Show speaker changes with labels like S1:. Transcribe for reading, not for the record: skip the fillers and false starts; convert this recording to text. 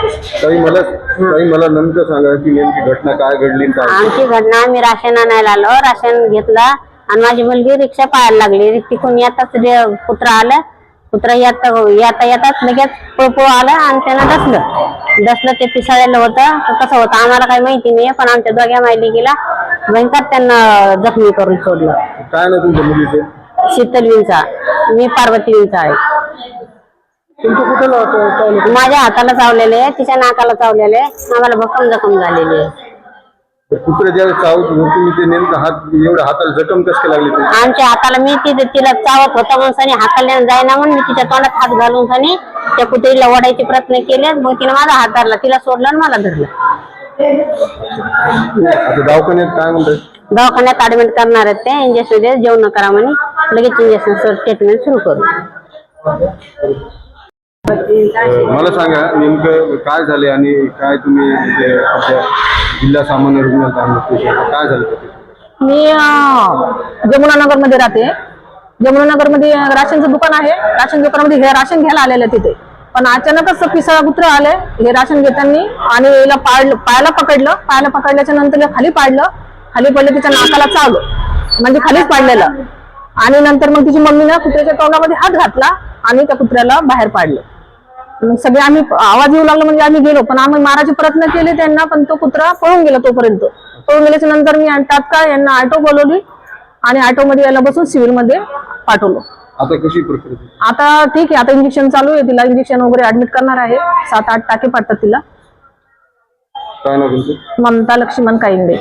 S1: मला नेमकं सांगा की नेमकी घटना काय घडली काय?
S2: आमची घटना, आम्ही राशन आणायला आलो, राशन घेतलं आणि माझी मुलगी रिक्षा पाहायला लागली. तिकून येताच कुत्रा आलं. कुत्रा येताच लगेच पळपळ आलं आणि त्यानं डसलं. ते पिसाळलेलं होतं. कसं होतं आम्हाला काही माहिती नाही, पण आमच्या दोघ्या मायलेकीला भयंकर त्यांना जखमी करून सोडलं.
S1: काय ना तुमच्या मुलीचं?
S2: शीतल विंचा. मी पार्वती विंचा आहे. माझ्या हाताला चावलेले आहे, तिच्या नाकाला चावलेले आहे. आम्हाला भक्कम जखम झालेली आहे.
S1: कुत्रे ज्यावेळेस चावत तुम्ही ते नेमकं एवढ्या हाताला जखम कसं लागली?
S2: आमच्या हाताला मी तिला चावत होता म्हणून हाताला जायना म्हणून मी तिच्या तोंडात हात घालून त्या कुत्रीला ओढायचे प्रयत्न केले. मग तिने माझा हात धरला, तिला सोडलं आणि मला धरलं.
S1: दवाखान्यात काय म्हणतात?
S2: दवाखान्यात ऍडमिट करणार आहेत ते. इंजेक्शन दे, जेवण करा म्हणे. लगेच इंजेक्शन ट्रीटमेंट सुरू करू.
S1: मला सांगा नेमकं काय झाले आणि काय तुम्ही जिल्हा सामान्य रुग्णालयात काय झालं?
S3: मी जमुनानगर मध्ये राहते. जमुनानगर मध्ये राशनचं दुकान आहे. राशन दुकानामध्ये हे राशन घ्यायला आलेलं तिथे, पण अचानकच पिसाळा कुत्रा आले. हे राशन घेताना आणि याला पायाला पकडल्याच्या नंतर खाली पडलं. तिच्या नाकाला चावलं, म्हणजे खालीच पाडलेलं. आणि नंतर मग तिची मम्मीनं कुत्र्याच्या तोंडामध्ये हात घातला आणि त्या कुत्र्याला बाहेर पाडलं. मग सगळे आम्ही आवाज येऊ लागला म्हणजे आम्ही गेलो, पण आम्ही मारायचे प्रयत्न केले त्यांना, पण तो कुत्रा पळून गेला. पळून गेल्याच्या नंतर मी तात्काळ यांना ऑटो बोलवली आणि ऑटो मध्ये याला बसून सिव्हिल मध्ये पाठवलं.
S1: आता कशी प्रकृती?
S3: आता ठीक आहे. आता इंजेक्शन चालू आहे. तिला इंजेक्शन वगैरे ऍडमिट करणार आहे. 7-8 टाके पडतात तिला.
S1: काय नाव तुमचं?
S3: ममता लक्ष्मण काईंदे.